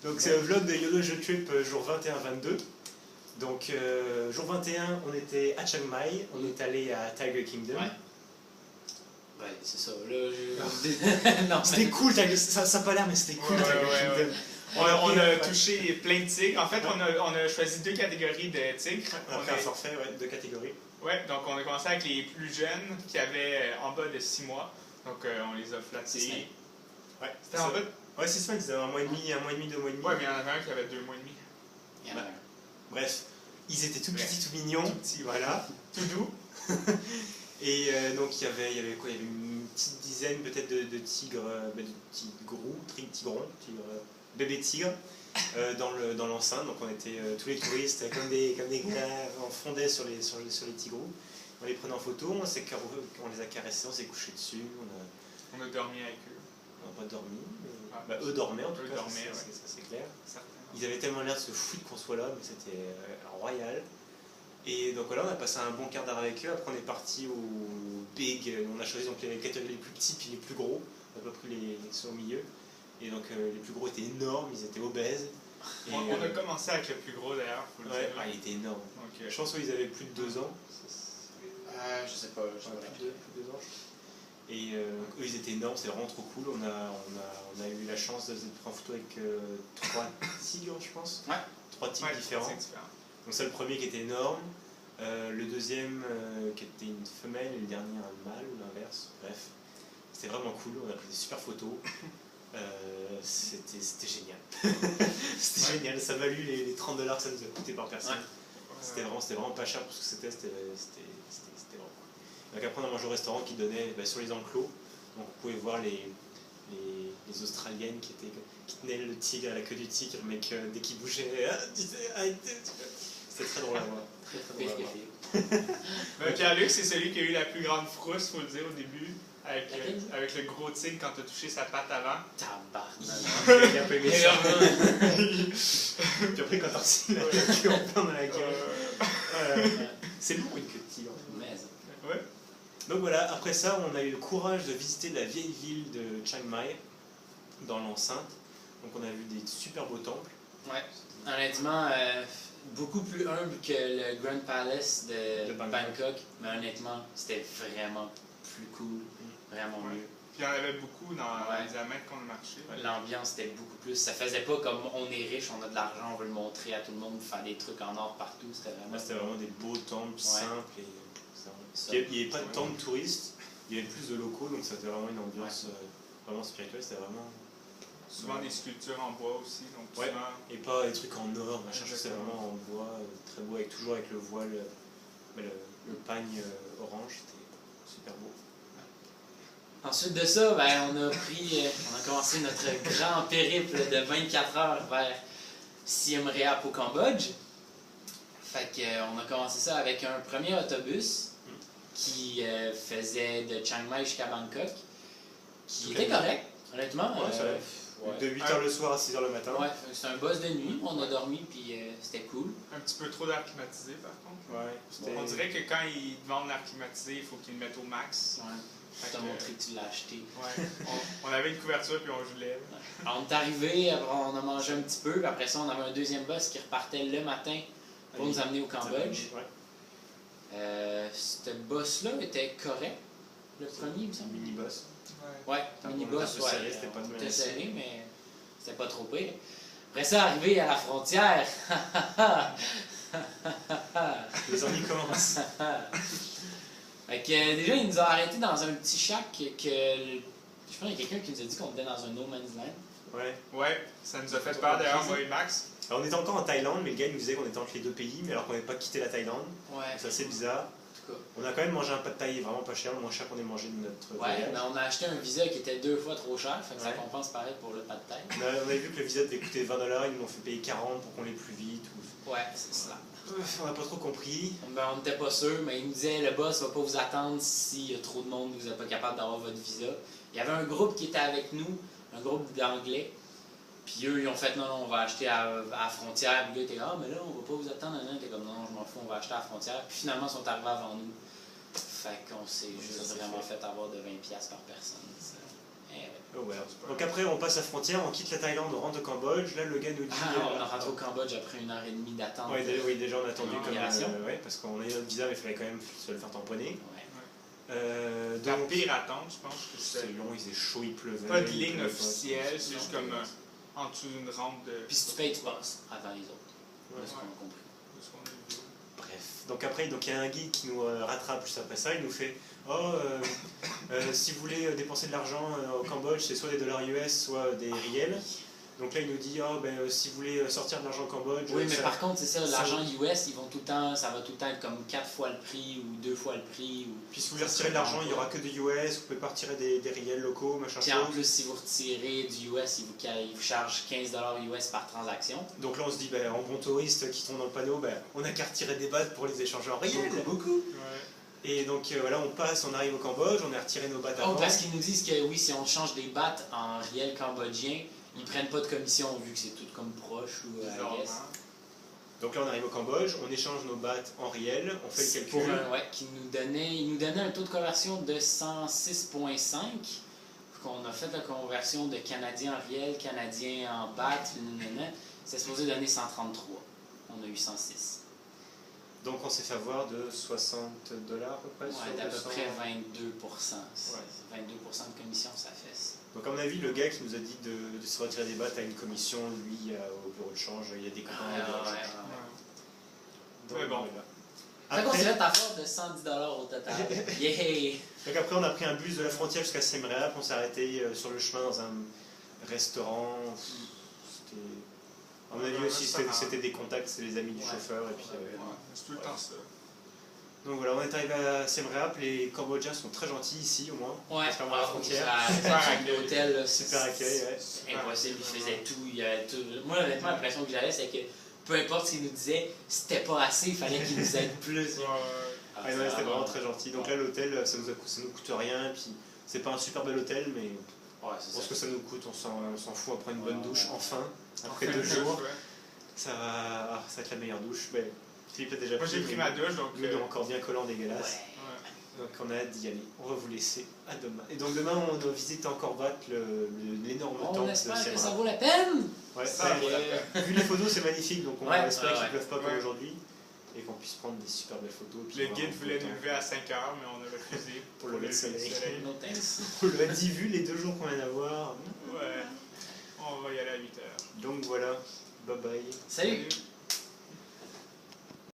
Donc c'est un vlog de YOLO Jeu Trip jour 21-22. Donc jour 21, on était à Chiang Mai, on est allé à Tiger Kingdom. Ouais, c'est ça. Là, C'était cool, ça n'a pas l'air, mais c'était cool Tiger Kingdom. On a touché plein de tigres. En fait, on a choisi 2 catégories de tigres. On a fait un forfait, 2 catégories. Ouais, donc on a commencé avec les plus jeunes qui avaient en bas de 6 mois. Donc on les a flattés. Ouais, c'était en bas de... Ouais, 6 semaines, c'était 1 mois et demi, 2 mois et demi. Ouais, mais il y en avait un qui avait 2 mois et demi. Il y en a un. Bref, ils étaient tout petits, tout mignons, tout petits, voilà, tout doux. Et donc il y avait quoi? Il y avait une petite dizaine peut-être de tigres, de tigrons, bébés tigres dans l'enceinte. Donc on était tous les touristes comme des gars, on fondait sur les tigrous. On les prenait en photo, on les a caressés, on s'est couché dessus. On a dormi avec eux. On n'a pas dormi, mais eux dormaient en tout cas, ça c'est clair. Ils avaient tellement l'air de se foutre qu'on soit là, mais c'était royal. Et donc voilà, on a passé un bon quart d'heure avec eux. Après on est parti au Big, on a choisi donc les catégories les plus petits puis les plus gros. On n'a pas pris ceux au milieu. Et donc les plus gros étaient énormes, ils étaient obèses. Et, on a commencé avec le plus gros d'ailleurs, faut le dire. Il était énorme. Donc, je pense qu'ils avaient plus de 2 ans. Je sais pas, plus de 2 ans. Et eux ils étaient énormes, c'était vraiment trop cool. On a eu la chance de prendre en photo avec 3 tigres, je pense. Ouais. 3 tigres différents. Donc c'est le premier qui était énorme, le deuxième qui était une femelle et le dernier un mâle ou l'inverse. Bref, c'était vraiment cool, on a pris des super photos. C'était génial. C'était génial, ça a valu les $30 que ça nous a coûté par personne. C'était vraiment pas cher pour ce que c'était vraiment cool. Donc après on a mangé au restaurant qui donnait sur les enclos, donc vous pouvez voir les Australiennes qui tenaient le tigre à la queue du tigre, mais que dès qu'il bougeait, c'était très drôle à voir. Pierre-Luc, c'est celui qui a eu la plus grande frousse, faut le dire au début, avec le gros tigre quand tu as touché sa patte avant. Tabarnak! Il a pas aimé ça. Puis après, quand t'as reçu la queue en plein dans la gueule. C'est lourd une queue de tigre. Ouais. Donc voilà, après ça, on a eu le courage de visiter la vieille ville de Chiang Mai, dans l'enceinte. Donc on a vu des super beaux temples. Ouais, honnêtement, beaucoup plus humble que le Grand Palace de Bangkok. Mais honnêtement, c'était vraiment plus cool, vraiment mieux. Puis il y en avait beaucoup dans les amètres qu'on a marché. L'ambiance était beaucoup plus. Ça faisait pas comme on est riche, on a de l'argent, on veut le montrer à tout le monde, faire des trucs en or partout. C'était vraiment des beaux temples simples. Et il n'y avait pas de temples touristes, il y avait plus de locaux, donc c'était vraiment une ambiance vraiment spirituelle. C'était vraiment. Souvent des sculptures en bois aussi. Donc souvent... Et pas des trucs en or, machin, c'est vraiment en bois, très beau, toujours avec le voile, le pagne orange, c'était super beau. Ensuite de ça, on a commencé notre grand périple de 24 heures vers Siem Reap au Cambodge. Fait qu'on a commencé ça avec un premier autobus qui faisait de Chiang Mai jusqu'à Bangkok, qui était correct, honnêtement. De 8h le soir à 6h le matin. Ouais, c'était un boss de nuit, on a dormi puis c'était cool. Un petit peu trop d'air climatisé par contre. Ouais, on dirait que quand ils te vendent l'air climatisé, il faut qu'ils le mettent au max. Ouais. Je t'ai montré que tu l'as acheté. Ouais. on avait une couverture puis on gelait. Alors, on est arrivé, on a mangé un petit peu, puis après ça on avait un deuxième boss qui repartait le matin pour nous amener au Cambodge. Ce boss-là était correct. Le premier, il me semble. Mini-boss. Ouais, mini-boss, c'était serré, mais c'était pas trop pire. Après ça, arrivé à la frontière. Les ennuis commencent. Fait que, déjà, ils nous ont arrêtés dans un petit shack que... Je pense qu'il y a quelqu'un qui nous a dit qu'on était dans un no man's land. Ouais, ça nous a fait peur d'ailleurs, moi et Max. Alors, on était encore en Thaïlande, mais le gars il nous disait qu'on était entre les 2 pays, mais alors qu'on n'avait pas quitté la Thaïlande. Ouais. C'est assez bizarre. On a quand même mangé un pad thaï vraiment pas cher, le moins cher qu'on ait mangé de notre voyage. Ouais, mais on a acheté un visa qui était 2 fois trop cher, fait que ça compense pareil pour le pad thaï. On avait vu que le visa devait coûter $20, ils nous l'ont fait payer 40 pour qu'on l'ait plus vite. Ouais, c'est ça. On n'a pas trop compris. On n'était pas sûr, mais il nous disait le boss va pas vous attendre s'il y a trop de monde, vous n'êtes pas capable d'avoir votre visa. Il y avait un groupe qui était avec nous, un groupe d'anglais. Puis eux, ils ont fait non, on va acheter à la frontière. Puis là, ils étaient mais là, on va pas vous attendre. Il était comme non, je m'en fous, on va acheter à la frontière. Puis finalement, ils sont arrivés avant nous. Fait qu'on s'est juste vraiment fait avoir de 20$ par personne. Oh, voilà. Donc après, on passe la frontière, on quitte la Thaïlande, on rentre au Cambodge. Là, le gars nous dit... On rentre au Cambodge après 1 heure et demie d'attente. Oui, déjà on a attendu comme... Immigration. parce qu'on a eu notre visa, mais il fallait quand même se le faire tamponner. La pire attente, je pense que C'était c'est long, il faisait chaud, il pleuvait. pas de ligne officielle, c'est juste comme en dessous d'une rampe de... Puis si tu payes, tu passes avant les autres. Ouais. C'est ce qu'on a compris. de ce qu'on a vu. Bref. Donc après, il y a un guide qui nous rattrape juste après ça, il nous fait si vous voulez dépenser de l'argent au Cambodge, c'est soit des dollars US, soit des riels. Donc là, il nous dit si vous voulez sortir de l'argent au Cambodge. Oui, mais par contre, c'est ça, l'argent US, ils vont tout le temps, ça va tout le temps être comme 4 fois le prix ou 2 fois le prix. Puis si vous voulez retirer de l'argent, il n'y aura que des US, vous pouvez pas retirer des riels locaux, machin Puis en plus, si vous retirez du US, ils vous chargent 15 US par transaction. Donc là, on se dit, en bon touriste qui tombe dans le panneau, on n'a qu'à retirer des bahts pour les échanger en riels. Beaucoup. Ouais. Et donc voilà, on passe, on arrive au Cambodge, on a retiré nos bahts avant. Oh, parce qu'ils nous disent que oui, si on change des bahts en riels cambodgiens, ils prennent pas de commission vu que c'est tout comme proche ou I guess. Donc là, on arrive au Cambodge, on échange nos bahts en riels, on fait le calcul. Pour il nous donnait un taux de conversion de 106,5. Qu'on a fait la conversion de canadien en riel, canadien en bahts, c'est supposé donner 133. On a eu 106. Donc on s'est fait avoir de 60 dollars à peu près. Ouais, d'à peu 200. près 22%. 22% de commission, ça fesse. Donc à mon avis, le gars qui nous a dit de se retirer des bahts a une commission, lui, au bureau de change, il y a des copains au bureau de change. Donc, Ouais, bon. voilà. Fait qu'on s'est fait avoir de 110 au total. Yeah! Donc après, on a pris un bus de la frontière jusqu'à Siem Reap, on s'est arrêté sur le chemin dans un restaurant. C'était... À mon avis aussi, c'était des contacts, c'est les amis du chauffeur. Et puis, c'est tout le temps ça. Donc voilà, on est arrivé à Siem Reap, les Cambodgiens sont très gentils ici au moins. Ouais, parce qu'à la frontière. l'hôtel, Super accueil, ouais. c'est impossible, ils faisaient tout, il y avait tout. Moi, honnêtement, l'impression que j'avais, c'est que peu importe ce qu'ils nous disaient, c'était pas assez, il fallait qu'ils nous aident plus. Ah, non, c'était vraiment très gentil. Donc là, l'hôtel, ça nous coûte rien, et puis c'est pas un super bel hôtel, mais pour ce que ça nous coûte, on s'en fout après une bonne douche, enfin, après 2 jours. Ça va être la meilleure douche. Mais Philippe a déjà Moi j'ai pris ma douche, donc. Nous, on est encore bien collant, dégueulasse. Donc on a hâte d'y aller. On va vous laisser à demain. Et donc demain, on doit visiter encore l'énorme temple On de espère Siem que ça Reap. vaut la peine! Ouais, Ça vaut la peine. vu les photos, c'est magnifique, donc on espère qu'il ne pleuve pas comme Ouais. aujourd'hui et qu'on puisse prendre des super belles photos. Puis Le voir guide un peu voulait le nous temps. lever à 5 h, mais on a refusé. Pour le lever de soleil. No thanks. On lui a dit, vu les 2 jours qu'on vient d'avoir. Ouais, on va y aller à 8 h. Donc voilà, bye bye. Salut! Salut.